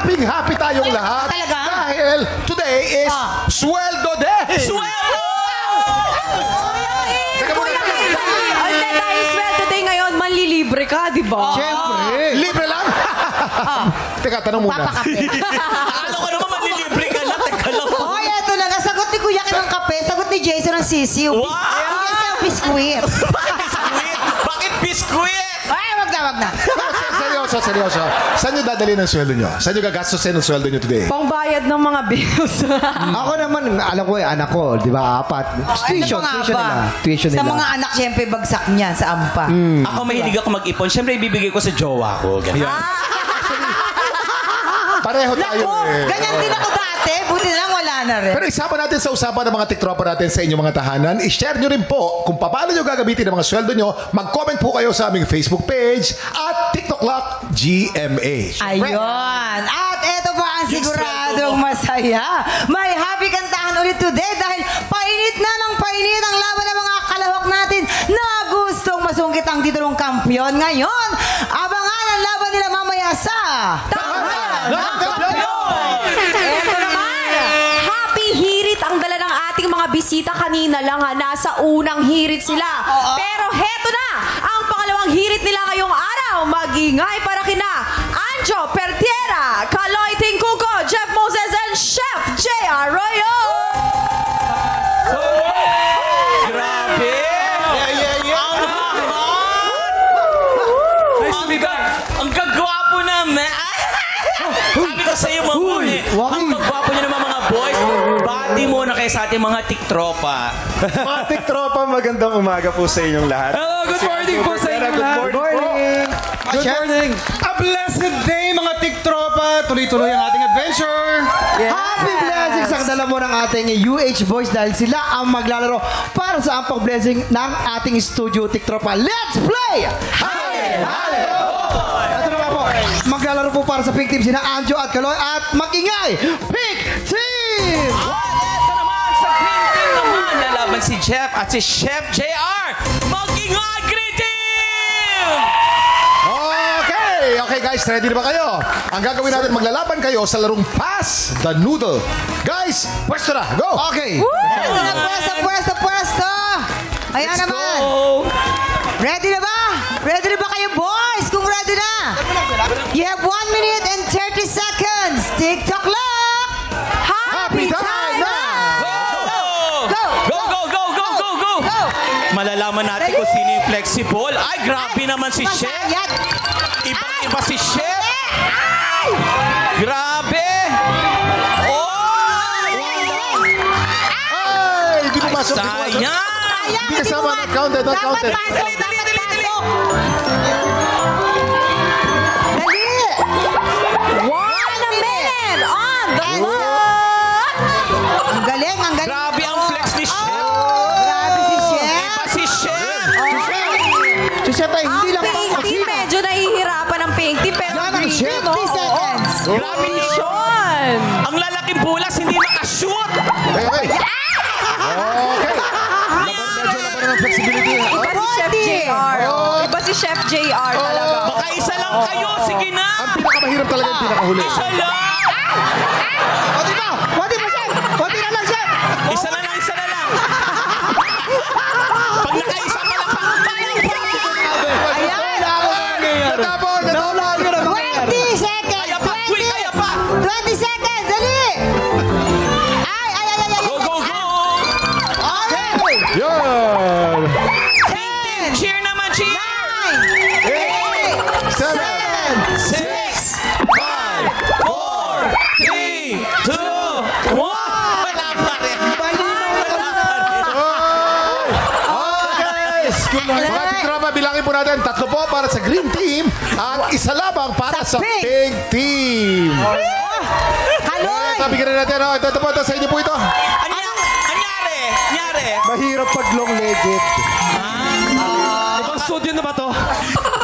happy tayong lahat. Talaga? Dahil today is Sweldo Day. Sweldo! Teka muna. Dahil sweldo day ngayon, manlilibre ka, di ba? Siyempre. Libre lang. Teka, tanong muna. Akala ko naman manlilibre ka na. Teka lang. Hoy, eto na nga. Sagot ni Kuya ng kape. Sagot ni Jason ng sisiw. Wow! Jason ang biskuit. Biskuit? Bakit biskuit? Ay, wag na. Seryoso. Saan nyo dadalhin ang sweldo nyo? Saan nyo gagastusin ang sweldo nyo today? Pangbayad ng mga bills. Ako naman, alam ko anak ko, di ba, 4. Tuition nila. Sa mga anak, siyempre, bagsak niya sa ampa. Ako mahilig ako mag-ipon. Siyempre, ibibigay ko sa jowa ko. Ganyan. Pareho tayo Ganyan din ako dati. Buti na lang wala na rin. Pero isama natin sa usapan ng mga tiktropa natin sa inyong mga tahanan. I-share nyo rin po kung paano nyo gagamitin ang mga sweldo nyo. Mag-comment po kayo sa aming Facebook page at TikTok Lock GMA. Ayun. At eto pa ang siguradong masaya. May happy kantahan ulit today dahil painit na ng painit ang laban ng mga kalahok natin na gustong masungkit ang titulong kampiyon. Ngayon, abangan ang laban nila mamaya sa Tahanan ng Kampiyon! Eto naman, happy hirit ang dala ng ating mga bisita kanina lang ha. Nasa unang hirit sila. Pero heto na, ang pangalawang hirit nila ngayong araw. Mag-ingay para kina Anjo Pertiera, Kaloy Tingkuko, Jeff Moses, and Chef J.R. Arroyo. Grabe! Ang gagwapo naman! Sabi ko sa iyo, mabuhi. Ang gagwapo niyo naman mga boys. Bati muna kayo sa ating mga tiktropa. Mga tiktropa, magandang umaga po sa inyong lahat. Hello, good morning po sa inyong lahat. Good morning. Good morning. A blessed day, mga tiktropa. Tuloy-tuloy ang ating adventure. Happy blessings ang dala mo ng ating UH Boys dahil sila ang maglalaro para sa ampang blessing ng ating studio tiktropa. Let's play! Ito na nga po. Maglalaro po para sa Pink Team sina Anjo at Kaloy at mag-ingay Pink Team! Ito naman sa Green Team naman. Lalaban si Jeff at si Chef JR. Mag-ingay, Green Team! Okay guys, ready na ba kayo? Ang gagawin natin, maglalaban kayo sa larong Pass the Noodle. Guys, pwesto na, go! Okay. Ito na, pwesto. Ayan Let's naman. go! Ready na ba? Ready na ba kayo, boys? Kung ready na. You have 1 minute and 30 seconds. TikTok Lock. Happy time na! Go! Malalaman natin kung sino yung flexible. Ay, grabe naman si Chef. Masayad. Ibang-iba si Chef. Grabe! Ay, di mo masok. Sayang! Hindi kasama, not counted. Dapat pasok. Dali! 1 minute on the clock. Ang galing. Grabe ang flex ni Chef. Grabe si Chef. Iba si Chef. Si Chef ay hindi lang Pink Team, medyo nahihirapan ang Pink Team. Pero Yan ang Green Chef. Team, 50 seconds. Grabe ni Chef. Sean. Ang lalaking bulas, hindi makashoot. Okay. Laban ng flexibility. Iba si Chef JR. Iba si Chef JR talaga. Baka isa lang kayo. Sige na. Ang pinakamahirap talaga yung pinakahuli. Isa lang. Pwede ba? Chef! Pwede na lang, Chef! Isa na lang. Pag nakaisa ka lang, Natapon! 20 seconds. kaya pa. 20 seconds. Dali! Ay. Go. Okay. Yan! 10, Cheer naman, cheer. 9, 7, 6, 5, 4, 3, 2, 1. Wala pa rin. Mga tiktropa, bilangin po natin. 3 po para sa Green Team at 1 lamang para Sa sa Pink. Pink Team. Haloy! Bigyan na natin. Ito po, sa inyo po ito. Anyari. Mahirap pag long legit. Ibang studio na ba to?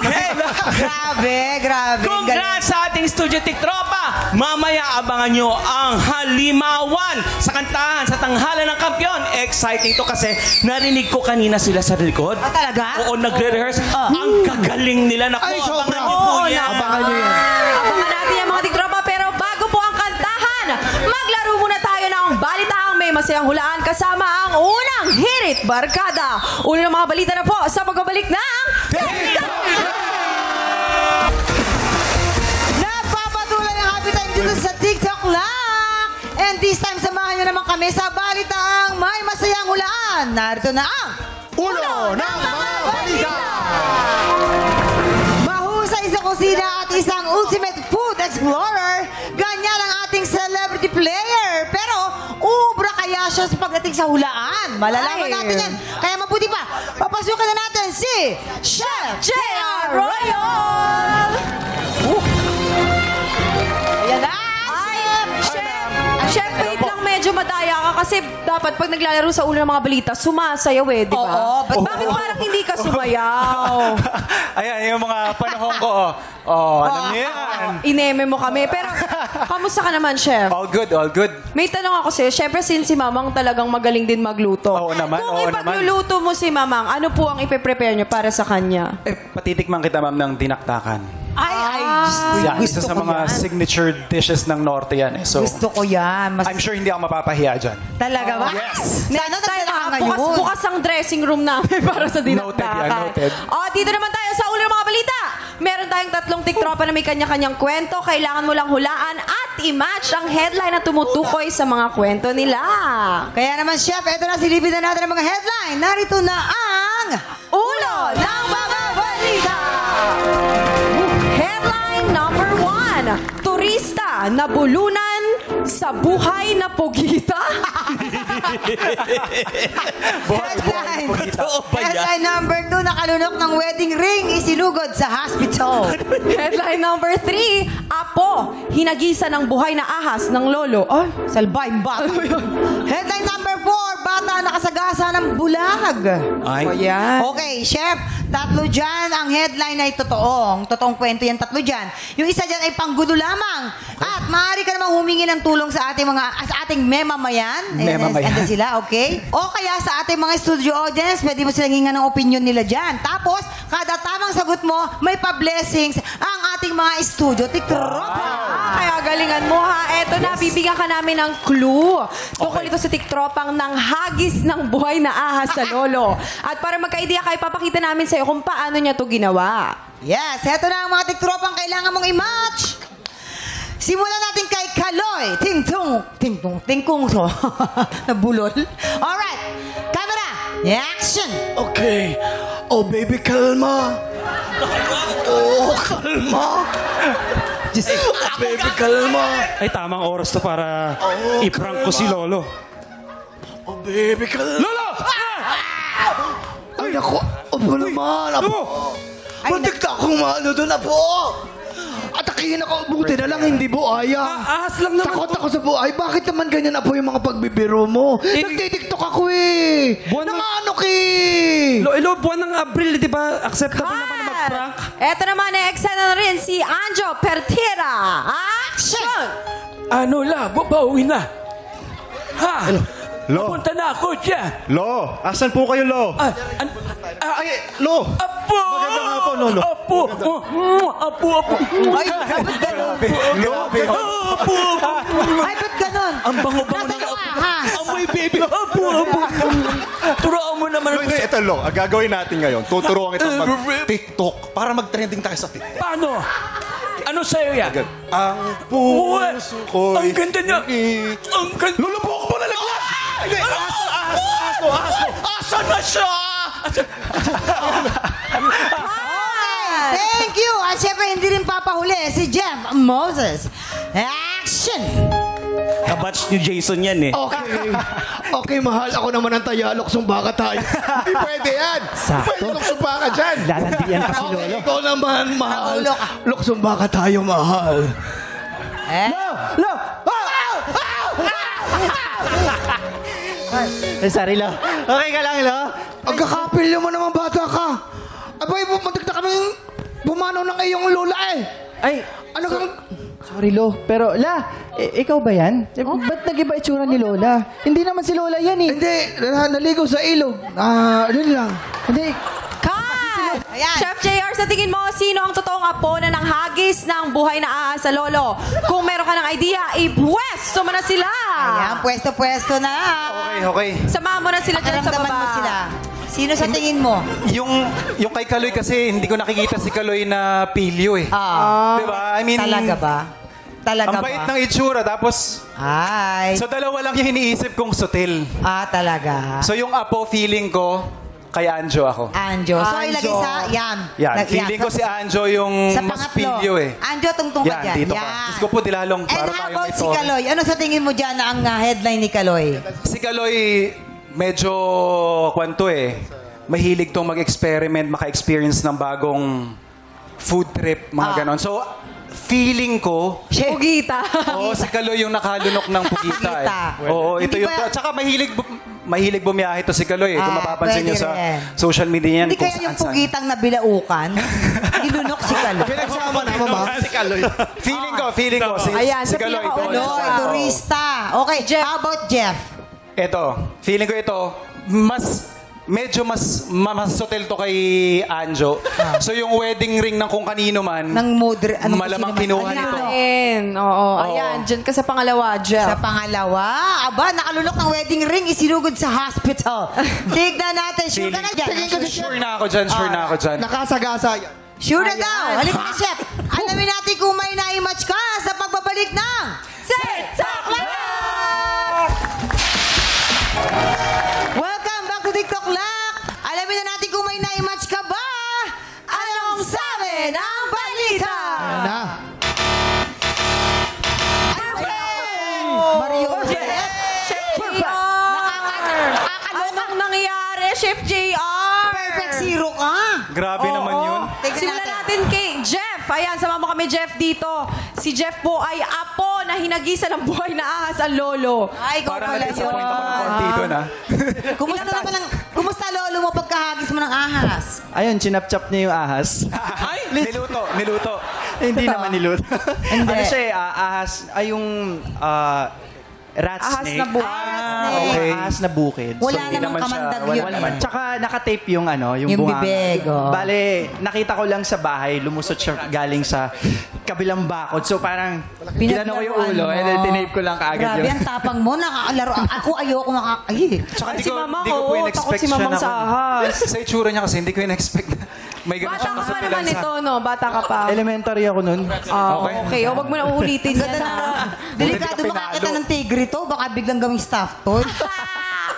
Hey, Grabe. congrats sa ating studio tiktropa. Mamaya abangan nyo ang halimawan sa kantahan sa tanghalan ng kampiyon. Exciting to kasi narinig ko kanina sila sa likod. Talaga? Oo, nagre-rehearse. Ang gagaling nila. Naku, Ay, sobra. abangan nyo po yan. Abangan nyo yan. Abangan natin yung mga tiktropa. Pero Barkada. Ulo ng mga balita na po sa pagbabalik ng Napapatuloy ang happy time dito sa TikTok lang. And this time, samahan nyo naman kami sa balitang may masayang hulaan. Narito na ang Ulo ng mga balita! mahusay sa kusina at isang ultimate food explorer. Ganyan ang ating celebrity player. Pero, ubra kaya siya sa pagdating sa hulaan. Malalaman Ay. natin yan. Kaya mabuti pa, papasukin na natin si Chef J.R. Royal! Ayan na! Ay, Chef, wait lang, medyo madaya ka kasi dapat pag naglalaro sa ulo ng mga balita, sumasayaw eh, di ba? Oo, Bakit parang hindi ka sumayaw? Ayan, yung mga panahon ko. Alam niyo yan. Ineme mo kami. Pero, kamusta ka naman, Chef? All good, all good. May tanong ako sa'yo. Siyempre, since si Mamang talagang magaling din magluto. Oo naman, Kung oo ipagluluto mo si Mamang, ano po ang ipe-prepare niyo para sa kanya? Patitikman kita, ma'am, ng dinaktakan. Ay, Yan, gusto isa sa ko mga yan. signature dishes ng Norte yan. So, Gusto ko yan. I'm sure hindi ako mapapahiya dyan. Talaga ba? Yes. Sana Next time, nagdala ka bukas, ngayon. bukas ang dressing room namin para sa dinakdakan. Noted yan, noted. Dito naman tayo sa ulo ng mga balita. Meron tayong 3 tiktropa na may kanya-kanyang kwento. Kailangan mo lang hulaan at i-match ang headline na tumutukoy sa mga kwento nila. Kaya naman, Chef, eto na, silipin na natin ang mga headline. Narito na ang Ulo ng mga balita. Headline number 1. Turista na bulunan sa buhay na pugita. Headline. Totoo ba yan? Headline number 2, nakalunok ng wedding ring, isinugod sa hospital. Headline number 3. Apo, hinagisa ng buhay na ahas ng lolo. Ay, Salbay, bata. Headline number 4, bata nakasagasa ng bulag. Ay. ayan. Okay, Chef, 3 dyan. Ang headline ay totoong kwento yan, 3 dyan. Yung isa dyan ay panggulo lamang. At maaari ka namang humingi ng tulong sa ating memamayan. Memamayan. Andun sila, okay? O kaya sa ating mga studio audience, pwede mo silang hingan ng opinion nila dyan. Tapos, kada tamang sagot mo, may pa-blessings ang ating mga studio tiktropa. Kaya galingan mo ha. Eto na, bibigyan ka namin ng clue. Tungkol ito sa tiktropang ng hagis ng buhay na ahas sa lolo. At para magka-idea kayo, papakita namin sa'yo kung paano niya to ginawa. Yes, eto na ang mga tiktropang kailangan mong i-match. Simulan natin kay Kaloy. Tingkong to. Nabulol. Alright. Camera. Action. Okay. Oh, baby, kalma. Oh, kalma. Baby, kalma. Ay, tamang oras to para i-prank ko si Lolo. Oh, baby, kalma. Lolo! Ay, naku. Apo naman, apo. Batik na akong maano doon, apo. Atakihin ako. Buti na lang, hindi buhaya. Ahas lang naman Takot to. ako sa buhay. Bakit naman ganyan, apo, yung mga pagbibiro mo? Nagtitiktok ako eh. Buwan ng- Nang ano ki? Lo, buwan ng Abril, di ba? Acceptable naman na mag-prank. Eto naman, na-extend na rin si Anjo Pertira. Action! Ano la, babawin na. Ha? Lo. Punta na ako dyan. Lo, asan po kayo, Lo? Ay, Lo. Apo! Magandang hapon, Lolo. Apo! Apo! Ay, ba't ganun? Apo! Ay, ba't ganun? Ang bango-bango Nasaan ng yung ahas? amoy, baby. Apo! Turuan mo naman ako. Ito, Lo, ang gagawin natin ngayon, tuturuan kita mag-TikTok para mag-trending tayo sa TikTok. Paano? Ano sa'yo yan? Ang puso ko'y... Ang ganda niya. Ang ganda. Lulubok mo na lang! Hindi, aso! Asan na siya? Thank you. At syempre, hindi rin papahuli si Jeff Moses. Action! Kabatch ni Jason yan eh. Okay. Okay, mahal. Ako naman ang taya. Luksong baka tayo. Hindi pwede yan. Pwede luksumpa ka dyan. Lalandian pa si Okay, ikaw naman, mahal. Luksong baka tayo, mahal. Lo! Sorry, Lo. Okay ka lang, Lo? Ang kakapilyo mo naman, bata ka. Abay, matik na kaming bumano ng iyong lola eh. Ay, Ano kang... sorry, Lo. Pero, ikaw ba yan? Ba't nag-iba itsura ni Lola? Hindi naman si Lola yan eh. Hindi, naligo sa ilog. Yun lang. Hindi. Cut! Ayan. Chef JR, sa tingin mo, sino ang totoong apo na nanghagis ng buhay na ahas sa lolo? Kung meron ka ng idea, ipwesto mo na sila. Ayan, pwesto-pwesto na. Okay. Samahan mo na sila dyan sa Nakaramdaman baba. mo sila. Sino sa tingin mo? Yung kay Kaloy kasi hindi ko nakikita si Kaloy na pilyo eh. Diba? I mean, Talaga ba? Talaga ang bait ba? ng itsura tapos Ay. so dalawa lang yung iniisip kong sutil. Talaga. So yung apo feeling ko kay Anjo ako. Anjo. So, Anjo. ilagay sa, yan. Yan, feeling ko si Anjo yung Sa mas pangatlo. pilyo eh. Anjo, tungtong ka Yan, dyan. dito ka. Diyos ko po, dilalong And para how tayo about may si tono. Kaloy? Ano sa tingin mo dyan na ang headline ni Kaloy? Si Kaloy, medyo, kwanto eh, mahilig tong mag-experiment, maka-experience ng bagong food trip, mga ganon. So, feeling ko, Pugita. si Kaloy yung nakalunok ng pugita eh. Pugita. Oo, ito Hindi yung, ba- tsaka mahilig bumiyahe to si Kaloy eh. Kung mapapansin pwede niyo sa rin. social media niyan, Hindi kung kaya yung saan-saan. pugitang nabilaukan? Nilunok si Kaloy. Pinagsama na mo, ma'am. Feeling ko, si Ayan, si sa Kaloy. pinaka- doon Kaloy, sa- turista. Okay, how about Jeff? Ito, feeling ko ito, medyo mas hotel to kay Anjo. So yung wedding ring ng kung kanino man, Ng malamang kinuha nito. Oo. Ayan, dyan ka sa pangalawa, Jeff. Sa pangalawa, nakalunok ng wedding ring, isinugod sa hospital. Tignan natin, sure ka na dyan. Sure na ako dyan. Nakasagasa yan. Sure na daw. Halika na, Chef. Alamin natin kung may na-match ka sa pagbabalik ng Set Talk Lock! Welcome back to TikTok Lock. Alamin na natin kung may na-match ka ba. Anong sabi ng balita? Na. Mario Chef JR! Anong nangyayari, Chef JR? Perfect zero ka. Grabe naman yun. Tignan Simulan natin. natin kay Jeff. Ayan, sama mo kami, Jeff, dito. Si Jeff po ay apo na hinagisa ng buhay na ahas ang lolo. Ay, ikaw Parang pala na-disappoint ako ng yun. konti doon ha. Kumusta lolo mo pagkahagis mo ng ahas? Ayun, chinap-chap niya yung ahas. Ay, niluto. Hindi naman niluto. Hindi. Ano siya eh, ahas, ay yung rat Ahas snake. na buhay. Okay. Ahas na bukid. Wala hindi namang naman siya- kamandag wala yun. naman. Tsaka nakatape yung Yung bunganga. bibig, oo. Bale, nakita ko lang sa bahay, lumusot siya galing sa kabilang bakod. So parang, ginano ko yung ulo, and then tinape ko lang kaagad Grabe, yun. ang tapang mo. Nakakalaro. Ako ayoko Tsaka Ay, di si ko, Mama di ko ko, po takot in-expect si Mamang siya sa ahas. Sa itsura niya kasi, hindi ko in-expect na may ganun Bata siyang ka pa kasutilan naman sa... ito, no? Bata ka pa. Elementary ako nun. Okay. Wag mo na uulitin yan. Delikado Buti ka makakita pinalo. ng tigre to. Baka biglang gawing staff toy.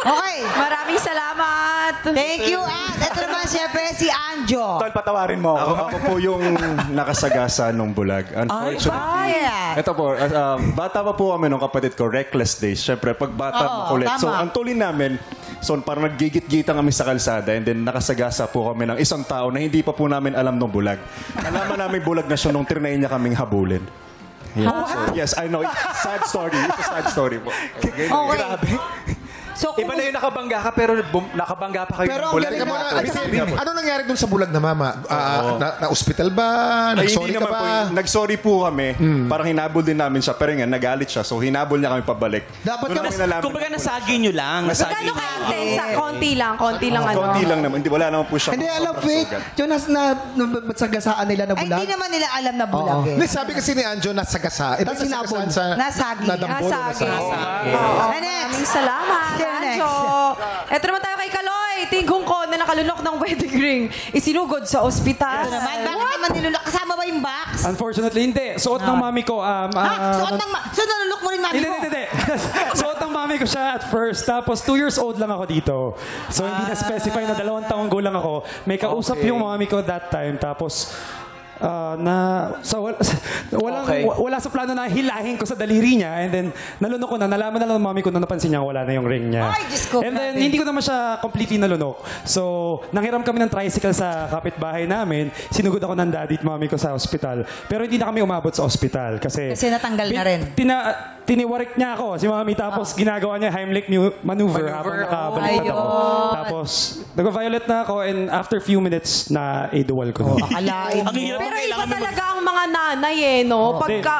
Okay. Maraming salamat. Thank you, Ad. Ito naman siyempre si Anjo. Tol, patawarin mo ako. Ako po yung nakasagasa nung bulag. Unfortunately. Ay, Ito po, bata pa po kami nung kapatid ko, reckless days. Siyempre, pag bata, Oo, makulit. So, tama. ang tulin namin, so parang naggigit-gitan kami sa kalsada and then nakasagasa po kami ng isang tao na hindi pa po namin alam nung bulag. Alaman namin bulag na siya nung trinayin niya kaming habulin. Yeah. So, yes, I know. It's a sad story. It's a sad story po. Okay. Grabe. So, Iba na yung nakabangga ka, pero nakabangga pa kayo Pero ng ang bulag. galing naman, Ano nangyari dun sa bulag na mama? Na-hospital ba? Ay, Nag-sorry hindi ka naman ba? po. Nag-sorry po kami. Parang hinabol din namin siya. Pero nga, nagalit siya. So, hinabol niya kami pabalik. Dapat Doon ka namin nalaman Kumbaga na nasagi nyo lang. Nasagi Gano'n nyo. ka-intense? Konti lang ano. konti lang naman. Hindi, wala naman po siya. Hindi, alam, Faith. Yung sagasaan nila na ay, bulag. hindi naman nila alam na bulag eh. Hindi, sabi kasi ni Anjo, nasagasa. Ito, Tapos sinabol. Nasagi. Nadambol. Nasagi. Next. Maraming salamat, Sino next? Anjo. Eto naman tayo kay Kaloy. Tinggong ko na nakalunok ng wedding ring. Isinugod sa ospital. Ito naman, bakit naman nilulok? Kasama ba yung box? Unfortunately, hindi. Suot ng mami ko. So, nalulok mo rin mami Hindi, ko? hindi, hindi. Suot ng mami ko siya at first. Tapos 2 years old lang ako dito. So hindi na specify na 2 taong gulang ako. May kausap yung mami ko that time. Tapos wala sa plano na hilahin ko sa daliri niya, and then nalunok ko na, nalaman na lang ng mami ko na napansin niya wala na yung ring niya. Ay, Diyos ko, And then grabe. hindi ko naman siya completely nalunok. So nanghiram kami ng tricycle sa kapitbahay namin. Sinugod ako ng daddy at mami ko sa ospital. Pero hindi na kami umabot sa ospital kasi Kasi natanggal na rin. tiniwarik niya ako, si Mami, tapos ginagawa niya Heimlich maneuver habang nakabaliktad ako. Tapos, nag-violet na ako and after few minutes na dual ko. Akalain mo. Ang hirap Pero mo, iba kailangan mo talaga ang mga nanay no? Pagka,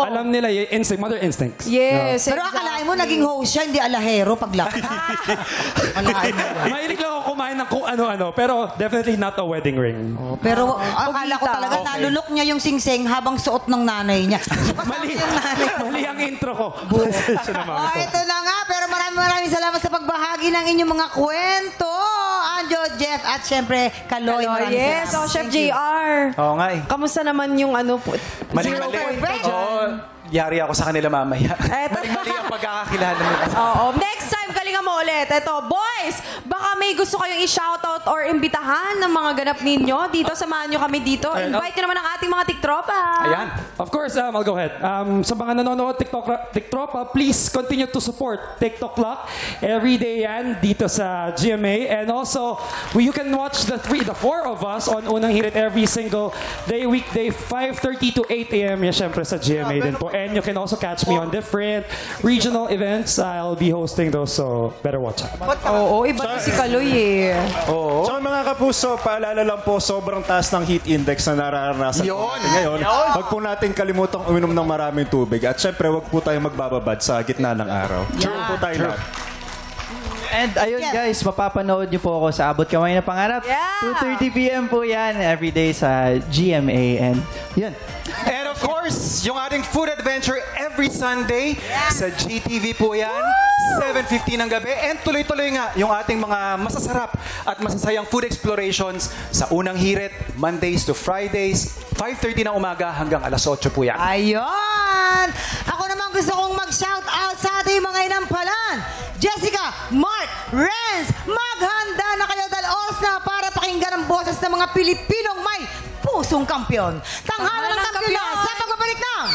Alam nila, mother instincts. Yes, Pero akalain mo, naging host siya, hindi alahero paglaki. Akalain mo. Mahilig lang ako kumain ng kung ano-ano, pero definitely not a wedding ring. Pero akala ko talaga nalulok niya yung singsing habang suot ng nanay niya. So, Mali, yung nanay. mali ang intro ko. Ito na nga. Pero maraming salamat sa pagbahagi ng inyong mga kwento. Anjo, Jeff, at syempre, Kaloy. Maraming Yes, salamat. Chef Thank you. JR. Oo nga eh. Kamusta naman yung ano po? Mali-mali. perfect. Oo, yari ako sa kanila mamaya. Eto. Mali ang pagkakakilala nila. Oo. Next time, galingan mo ulit. Ito, boys, baka may gusto kayong i-shoutout or imbitahan ng mga ganap ninyo. Dito, samahan nyo kami dito. Invite nyo naman ang ating mga tiktropa. Ayan. Of course, I'll go ahead. Sa mga nanonood TikToka, please continue to support TikTok Lock. Every day yan dito sa GMA. And also, you can watch the four of us on Unang Hirit every single day, weekday, 5:30 to 8 a.m. Yan, syempre sa GMA din po. And you can also catch me on different regional events. I'll be hosting those, so better watch out. Oo, iba to si Kaloy eh. Oo. So mga kapuso, paalala lang po, sobrang taas ng heat index na nararanasan natin ngayon. Huwag po natin kalimutang uminom ng maraming tubig. At syempre, huwag po tayong magbababad sa gitna ng araw. True po tayo lahat. And ayun guys, mapapanood niyo po ako sa Abot Kamay na Pangarap. Yeah. 2:30 p.m. po yan everyday sa GMA. And yun. And of course, yung ating food adventure every Sunday sa GTV po yan. 7:15 ng gabi. And tuloy-tuloy nga yung ating mga masasarap at masasayang food explorations sa Unang Hirit, Mondays to Fridays, 5:30 ng umaga hanggang alas 8 po yan. Ayun! Ako naman gusto kong mag-shout out sa ating mga inampalan. Jessica, Mark, Renz, maghanda na kayo dahil oras na para pakinggan ang boses ng mga Pilipinong may pusong kampyon. Tanghalan ng kampyon sa pagbabalik ng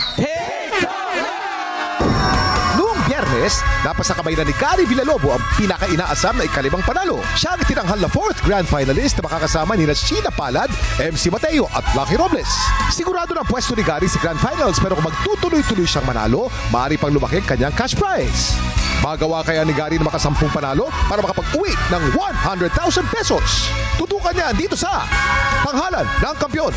Noong Biyernes, napasakabay na ni Gary Villalobo ang pinaka-inaasam na ikalimang panalo. Siya ang itinanghal na 4th grand finalist na makakasama nina Sheila Palad, MC Mateo at Lucky Robles. Sigurado na ang pwesto ni Gary sa grand finals, pero kung magtutuloy-tuloy siyang manalo, maaari pang lumaki ang kanyang cash prize. Magawa kaya ni Gary na makasampung panalo para makapag-uwi ng 100,000 pesos. Tutukan niya dito sa Tanghalan ng Kampyon.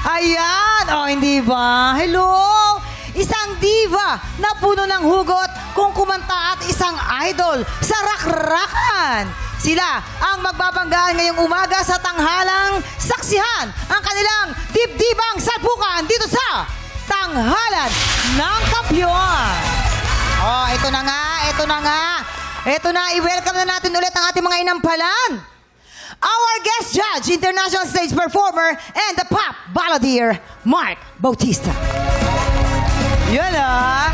Ayan! O, hindi ba? Hello! Isang diva na puno ng hugot kung kumanta at isang idol sa rak-rakan. Sila ang magbabanggaan ngayong umaga sa tanghalang saksihan ang kanilang dibdibang salpukan dito sa Tanghalan ng Kampyon. Oh, ito na nga, ito na nga. Ito na, i-welcome na natin ulit ang ating mga inampalan. Our guest judge, international stage performer, and the pop balladeer, Mark Bautista. Yan ah.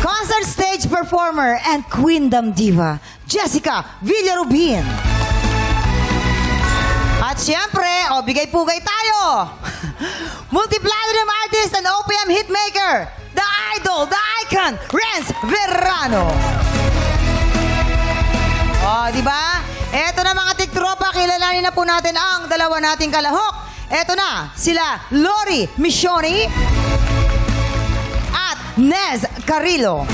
Concert stage performer and queendom diva, Jessica Villarubin. At siyempre, bigay-pugay tayo. Multi-platinum artist and OPM hitmaker, the idol, the icon, Renz Verano. Di ba? Eto na mga tiktropa, kilalanin na po natin ang dalawa nating kalahok. Eto na, sila Lori Missioni at Nez Carrillo.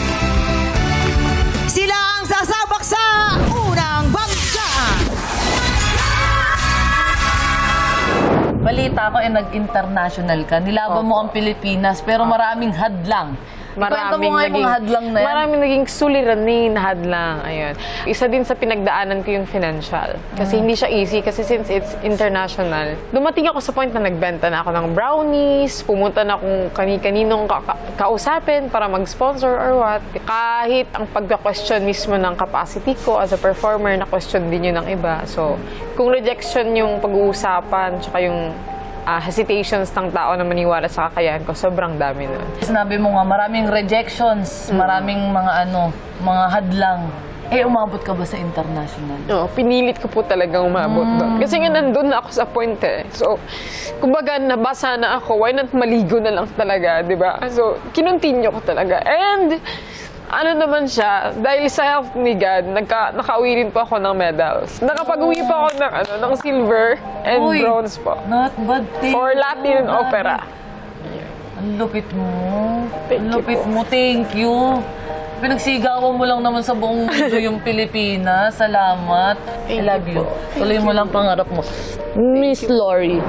Sila ang sasabak sa unang banggaan. Balita ko nag-international ka. Nilaban mo ang Pilipinas pero maraming hadlang. Kwento mo nga yung mga hadlang na yan. Maraming naging suliranin na hadlang. Ayun. Isa din sa pinagdaanan ko yung financial. Kasi hindi siya easy. Kasi since it's international, dumating ako sa point na nagbenta na ako ng brownies, pumunta na kung kani-kaninong kausapin para mag-sponsor or what. Kahit ang pagka-question mismo ng capacity ko as a performer, na-question din yun ng iba. So, kung rejection yung pag-uusapan, tsaka yung hesitations ng tao na maniwala sa kakayahan ko, sobrang dami nun. Sinabi mo nga, maraming rejections, maraming mga hadlang. Umabot ka ba sa international? Oo, pinilit ko po talagang umabot doon. Kasi nga nandun na ako sa point eh. So, kumbaga nabasa na ako, why not maligo na lang talaga, di ba? So, kinontinue ko talaga. And ano naman siya, dahil sa help ni God, nakauwi rin po ako ng medals. Nakapag-uwi po ako ng silver and bronze po. Not bad thing. For Latin opera. Ang lupit mo. Thank you. Pinagsigawan mo lang naman sa buong mundo yung Pilipinas. Salamat. I love you. Tuloy mo lang pangarap mo. Miss Lori.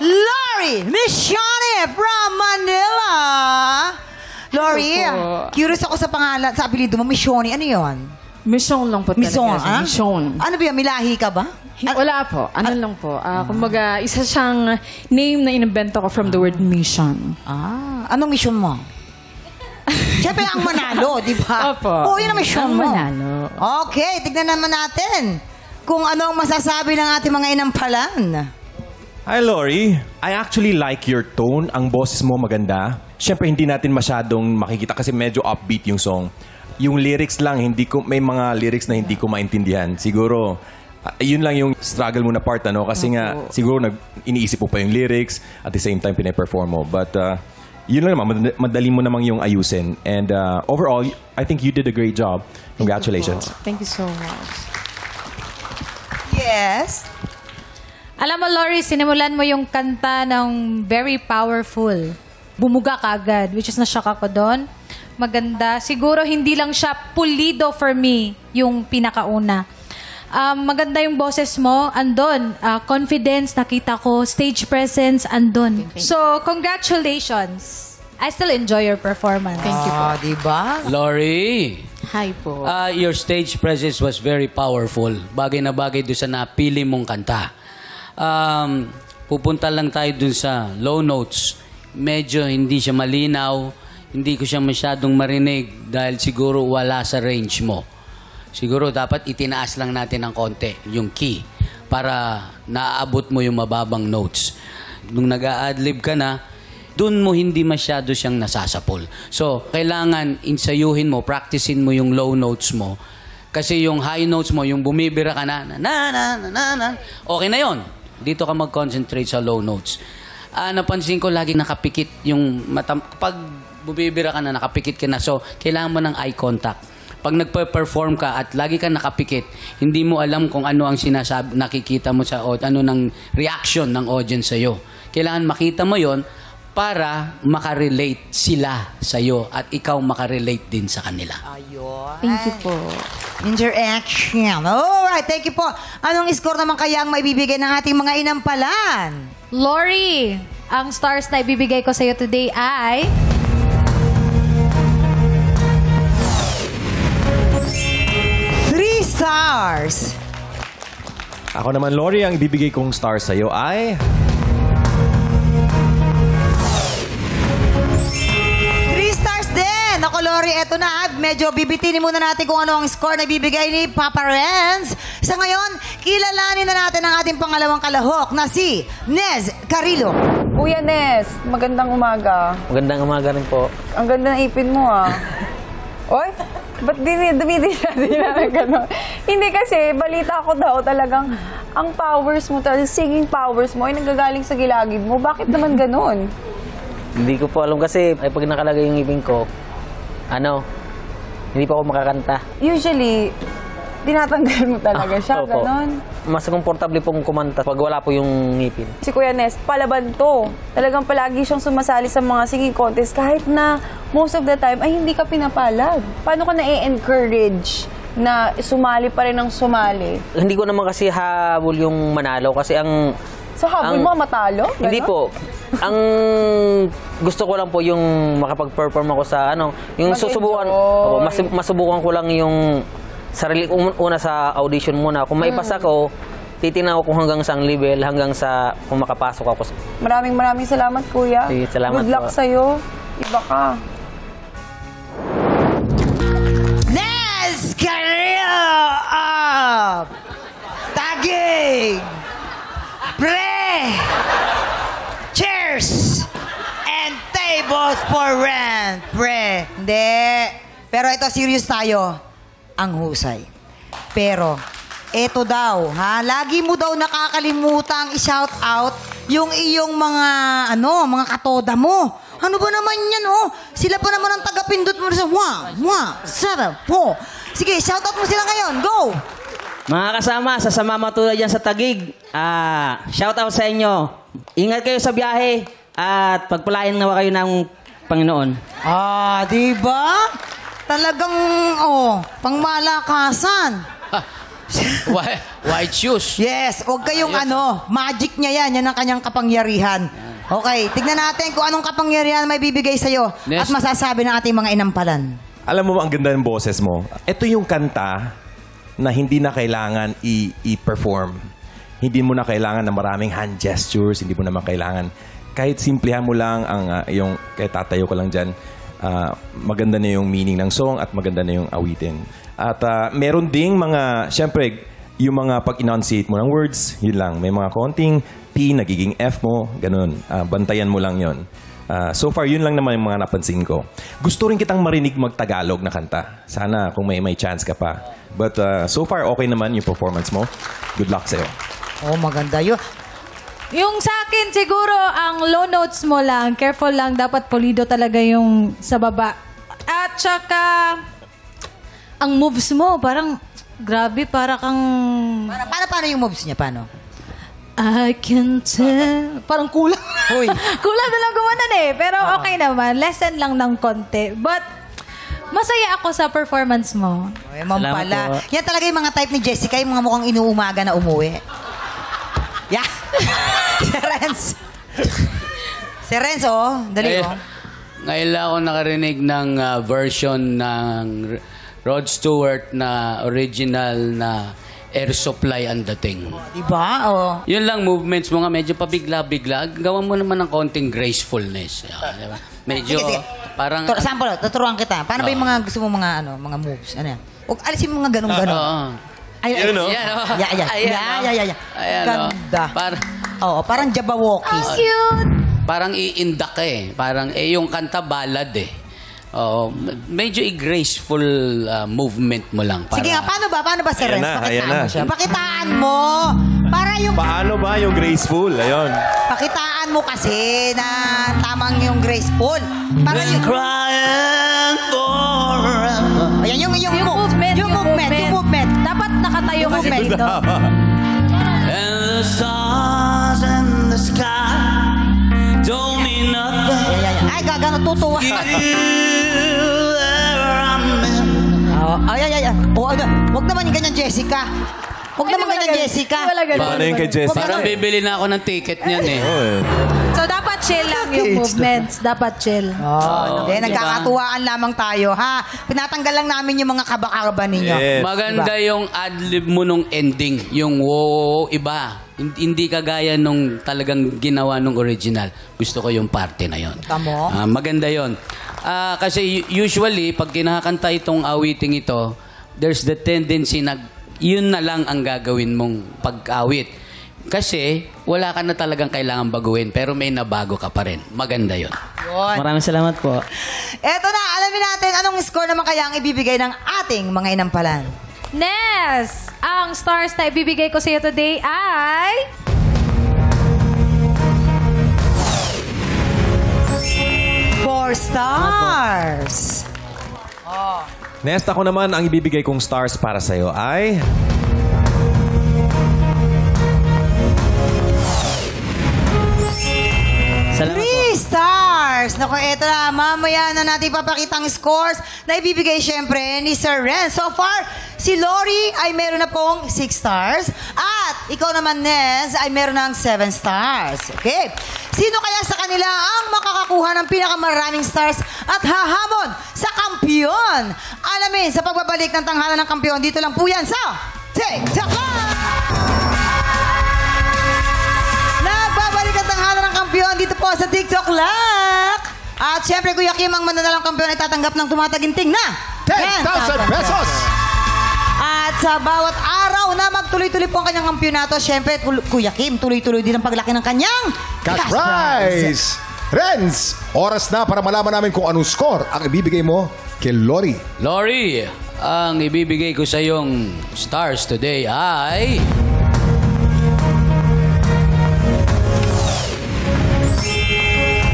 Lori Michoni from Manila. Lori, curious ako sa pangalan, sa apelido mo, Michoni. Ano yun? Mission lang po Mission, talaga. Mission. Ano ba yan? May lahi ka ba? Wala po. Ano lang po. Kumbaga, isa siyang name na inimbento ko from the word mission. Anong mission mo? Siyempre ang manalo, di ba? Opo. Oo, yun ang mission mo. Manalo. Okay, tignan naman natin kung ano ang masasabi ng ating mga inampalan. Hi, Lori. I actually like your tone. Ang boses mo maganda. Siyempre, hindi natin masyadong makikita kasi medyo upbeat yung song. Yung lyrics lang, may mga lyrics na hindi ko maintindihan. Siguro, yun lang yung struggle mo na part, ano? Kasi nga, siguro iniisip mo pa yung lyrics at the same time pinaperform mo. But, yun lang naman, madali mo namang yung ayusin. And overall, I think you did a great job. Congratulations. Thank you so much. Yes? Alam mo, Lori, sinimulan mo yung kanta ng very powerful. Bumuga ka agad, which is na-shock ako doon. Maganda. Siguro hindi lang siya pulido for me, yung pinakauna. Maganda yung boses mo, andun. Confidence, nakita ko. Stage presence, andun. So, congratulations. I still enjoy your performance. Thank you po. Diba? Lori, Hi po. your stage presence was very powerful. Bagay na bagay doon sa napili mong kanta. Pupunta lang tayo dun sa low notes. Medyo hindi siya malinaw. Hindi ko siya masyadong marinig dahil siguro wala sa range mo. Siguro dapat itinaas lang natin ng konti yung key para naaabot mo yung mababang notes. Nung nag-a-adlib ka na, dun mo hindi masyado siyang nasasapol. So, kailangan insayuhin mo, practicein mo yung low notes mo. Kasi yung high notes mo, yung bumibira ka na, okay na yon. Dito ka mag-concentrate sa low notes. Napansin ko lagi nakapikit yung mata. Kapag bumibira ka na, nakapikit ka na. So, kailangan mo ng eye contact. Pag nagpe-perform ka at lagi ka nakapikit, hindi mo alam kung ano ang sinasabi, nakikita mo sa ano ng reaction ng audience sa'yo. Kailangan makita mo yon para makarelate sila sa'yo at ikaw makarelate din sa kanila. Ayun. Thank you po. Interaction. Alright, thank you po. Anong score naman kaya ang maibibigay ng ating mga inampalan? Lori, ang stars na ibibigay ko sa'yo today ay... Stars. Ako naman, Lori, ang ibibigay kong star sa'yo ay... 3 stars din. Ako, Lori, eto na. Medyo bibitinin muna natin kung ano ang score na ibibigay ni Papa Renz. Sa ngayon, kilalanin na natin ang ating pangalawang kalahok na si Nez Carrillo. Kuya Nez, magandang umaga. Magandang umaga rin po. Ang ganda ng ipin mo, Oy, ba't dumidila na gano'n? Hindi kasi, balita ko daw talagang ang powers mo, singing powers mo ay nanggagaling sa gilagid mo. Bakit naman gano'n? Hindi ko po alam kasi pag nakalagay yung ipin ko, hindi pa ako makakanta. Usually, tinatanggal mo talaga siya, gano'n. Mas komportable pong kumanta pag wala po yung ngipin. Si Kuya Nez, palaban to. Talagang palagi siyang sumasali sa mga singing contest kahit na most of the time ay hindi ka pinapalad. Paano ka na-encourage na sumali pa rin ng sumali? Hindi ko naman kasi habol yung manalo kasi ang... So habol mo matalo? Gano? Hindi po. Ang gusto ko lang po yung makapag-perform ako sa yung susubukan. Masubukan ko lang yung sarili una sa audition muna. Kung maipasa ko, titingnan ko kung hanggang saang level, hanggang sa kung makapasok ako. Maraming salamat, Kuya. Salamat. Good luck sa'yo. Iba ka. Nez Carrillo of Taguig. Cheers! And tables for rent. Hindi. Pero ito, serious tayo. Ang husay. Pero, eto daw, lagi mo daw nakakalimutang i-shout out yung iyong mga katoda mo. Ano ba naman yan, oh? Sila pa naman ang taga-pindot mo sa 1, 7, 4. Sige, shoutout mo sila ngayon. Go! Mga kasama, sasama matulad dyan sa Tagig. Shoutout sa inyo. Ingat kayo sa biyahe at pagpalain nawa kayo ng Panginoon. Diba? Talagang, pangmalakasan. White shoes. Yes, huwag kayong magic niya yan. Yan ang kanyang kapangyarihan. Okay, tignan natin kung anong kapangyarihan may bibigay sa'yo at masasabi ng ating mga inampalan. Alam mo ba ang ganda ng boses mo? Ito yung kanta na hindi na kailangan i-perform. Hindi mo na kailangan ng maraming hand gestures, hindi mo naman kailangan. Kahit simplihan mo lang yung, kahit tatayo ko lang dyan, maganda na yung meaning ng song at maganda na yung awitin. At meron ding mga, syempre, yung mga pag-enunciate mo ng words, yun lang. May mga konting P, nagiging F mo, ganun. Bantayan mo lang yun. So far, yun lang naman yung mga napansin ko. Gusto rin kitang marinig mag-Tagalog na kanta. Sana kung may chance ka pa. But so far, okay naman yung performance mo. Good luck sa'yo. Maganda yun. Yung sa akin, siguro, ang low notes mo lang. Careful lang. Dapat pulido talaga yung sa baba. At saka, ang moves mo, parang, grabe, para kang... Paano yung moves niya? Paano? I can tell. Parang kulang. Kulang na lang gumanan eh. Pero okay naman. Lesson lang ng konti. But, masaya ako sa performance mo. Pala. Yan talaga yung mga type ni Jessica, yung mga mukhang inuumaga na umuwi. Yeah. Si Renz, dali Ngayon lang ako nakarinig ng version ng Rod Stewart na original na Air Supply ang dating. Diba? Yun lang, movements mo nga, medyo pabigla-bigla. Gawan mo naman ng konting gracefulness. Diba? Medyo sige. parang... Sample, tuturuan kita. Paano ba yung mga gusto mo mga moves? Ano yan? Huwag alisin mo mga ganun-ganun. Yan, no? Yeah. Ganda. Parang Jabberwocky. Cute! Parang i-indak Parang, yung kanta ballad medyo graceful movement mo lang. Sige nga, paano ba, Sir Renz? Pakitaan mo siya. Pakitaan mo. Para yung... Paano ba yung graceful? Ayun. Pakitaan mo kasi na tamang yung graceful. Para yung... Crying forever. Ayan, yung movement. Dapat nakatayo kasi dito. And the stars in the sky don't mean nothing. Ay, gagano, tutuwa. Huwag naman yung ganyan, Jessica. Huwag naman ganyan, Jessica. Paano yung kay Jessica? Parang bibili na ako ng ticket niyan So, dapat chill lang yung movements. Dapat chill. Nagkakatuwaan lamang tayo, ha? Pinatanggal lang namin yung mga kabakaba ninyo. Yes. Maganda yung ad-lib mo nung ending. Yung wow, iba. Hindi kagaya nung talagang ginawa nung original. Gusto ko yung parte na yon. Maganda yon. Kasi usually, pag kinakanta itong awiting ito, there's the tendency na yun na lang ang gagawin mong pag-awit. Kasi wala ka na talagang kailangan baguhin, pero may nabago ka pa rin. Maganda yun. Maraming salamat po. Eto na, alamin natin anong score naman kaya ang ibibigay ng ating mga inampalan. Nes, ang stars na ibibigay ko sa iyo today ay... Four stars. Next, ako naman, ang ibibigay kong stars para sa'yo ay... Salamat 3 stars! Naku, eto na. Mamaya na natin ipapakita ang scores na ibibigay syempre ni Sir Renz. So far, si Lori ay meron na pong 6 stars. At ikaw naman, Nez, ay meron ng 7 stars. Okay? Sino kaya sa kanila ang makakakuha ng pinakamaraming stars at hahamon sa kampiyon? Alamin sa pagbabalik ng tanghalan ng kampiyon. Dito lang po yan sa TikTok Live! Nagbabalik ang tanghalan ng kampiyon dito po sa TikTok Live! At syempre, Kuya Kim, ang mananalang kampiyon ay tatanggap ng tumataginting na 10,000 pesos! At sa bawat araw na magtuloy-tuloy po ang kanyang kampyonato, syempre, Kuya Kim, tuloy-tuloy din ang paglaki ng kanyang cash prize! Renz, oras na para malaman namin kung anong score ang ibibigay mo kay Lori. Lori, ang ibibigay ko sa iyong stars today ay...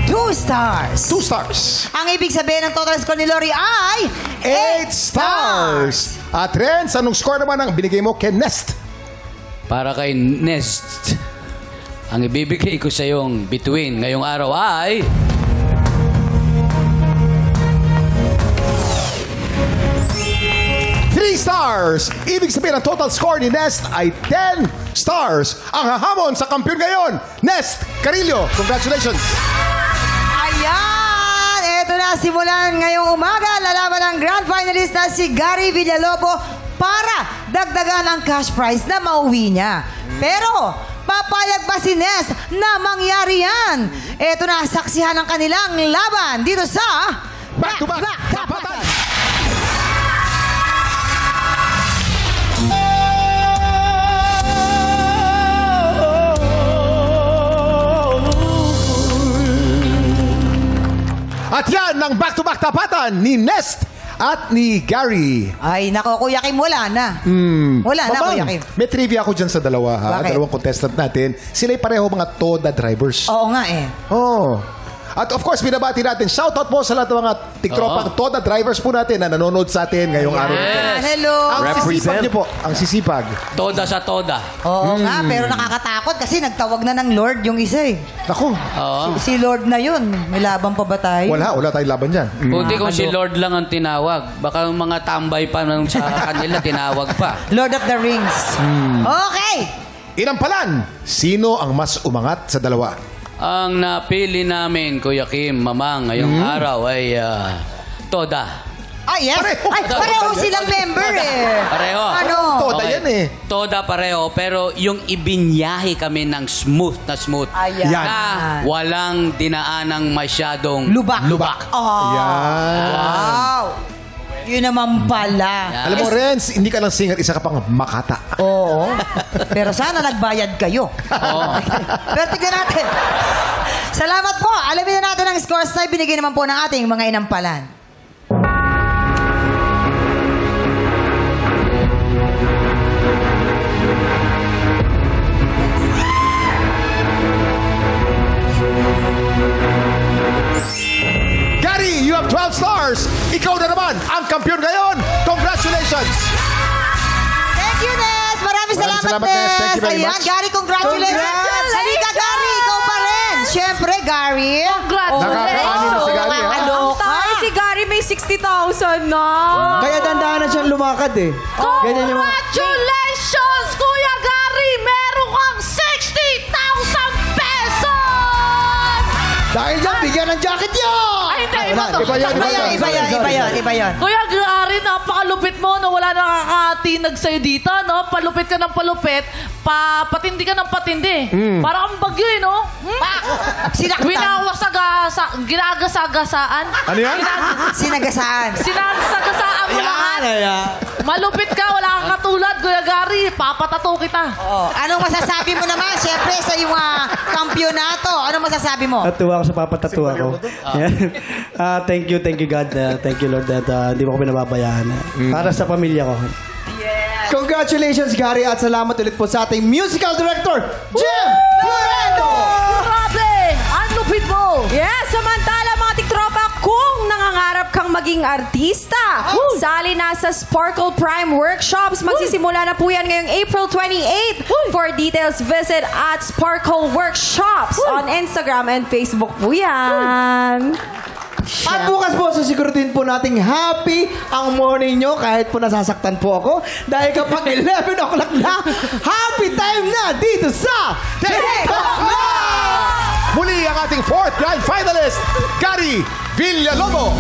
2 stars! stars. 2 stars. Ang ibig sabihin ng total score ni Lori ay 8 stars. At Renz, anong score naman ang binigay mo kay Nest? Para kay Nest, ang ibibigay ko sa iyong bituin ngayong araw ay... stars. Ibig sabihin ang total score ni Nest ay 10 stars. Ang hahamon sa kampiyon ngayon, Nest Carillo. Congratulations. Ayan! Ito na, simulan ngayong umaga. Lalaban ang grand finalist na si Gary Villalobo para dagdagan ang cash prize na mauwi niya. Pero, papayag ba si Nest na mangyari yan? Ito na, saksihan ang kanilang laban dito sa Back to Back Tapatan. At yan ang back-to-back tapatan ni Nest at ni Gary. Ay, nako, Kuya Kim, wala na. Wala na, Kuya Kim. May trivia ako dyan sa dalawa, ha? Bakit? Dalawang contestant natin. Sila'y pareho mga Toda drivers. Oo nga eh. Oh. At of course, binabati natin. Shoutout po sa lahat ng mga tiktropang Toda drivers po natin na nanonood sa atin ngayong araw. Hello. Ang sisipag niyo po. Ang sisipag. Toda sa Toda. Oo nga, pero nakakatakot kasi nagtawag na ng Lord yung isa eh. Naku. Si Lord na yun. May laban pa ba tayo? Wala tayong laban dyan. Buti kung si Lord lang ang tinawag. Baka mga tambay pa nung sa kanila tinawag pa. Lord of the Rings. Okay. Inampalan. Sino ang mas umangat sa dalawa? Ang napili namin, Kuya Kim, Mamang, ngayong araw ay Toda. Ay, yes. Pareho silang member eh. Pareho. Ano? Toda yan eh. Toda pareho, pero yung ibinyahe kami ng smooth na smooth. Ayan. Na walang dinaanang masyadong lubak. Oh. Yan. Wow. Yun naman pala. Alam mo, Renz, hindi ka lang singer, isa ka pang makata. Oo. Pero sana nagbayad kayo. Pero tignan natin. Salamat po. Alamin na natin ang scores na binigay naman po ng ating mga inampalan. Gary, you have 12 stars. Ikaw na naman ang kampiyon ngayon. Congratulations. Thank you, Nes. Maraming salamat, Nes. Thank you very Ayan, much. Gary, congratulations. Halika, Gary. Ikaw pa rin. Siyempre, Gary. Congratulations. Nakakaano si Gary, ha? Ang tayo, si Gary may 60,000 na. Kaya dandahan na siyang lumakad eh. Ganyan yung... Congratulations, Kuya Gary! Meron kang 60,000 pesos! Dahil dyan, bigyan ng jacket yun! Ay, hindi. Iba to. Iba yan. Kuya Gary, napakalupit mo na wala nakakatinag sa'yo dito, no? Palupit ka ng palupit, patindi ka ng patindi. Parang ang bagyo, eh, no? Ginagasagasaan. Ano yan? Sinagasaan. Sinagasaan mo lahat. Malupit ka, wala kang katulad, Kuya Gary. Papatato kita. Anong masasabi mo naman, siyempre, sa iyong kampyonato? Anong masasabi mo? Natuwa ako sa papatatua ko. Thank you God. Thank you Lord that hindi mo ko pinababayaan. Para sa pamilya ko. Congratulations Gary at salamat ulit po sa ating musical director, Jim Florendo! Grabe! Ang lupit mo! Yes, samantala mga tiktropa, kung nangangarap kang maging artista, sali na sa Sparkle Prime Workshops. Magsisimula na po yan ngayong April 28. For details, visit at Sparkle Workshops on Instagram and Facebook po yan. At bukas po, susiguraduhin po nating happy ang morning nyo kahit po nasasaktan po ako. Dahil kapag 11 o'clock na, happy time na dito sa TikTok Live! Muli ang ating 4th grand finalist, Gary Villalobo.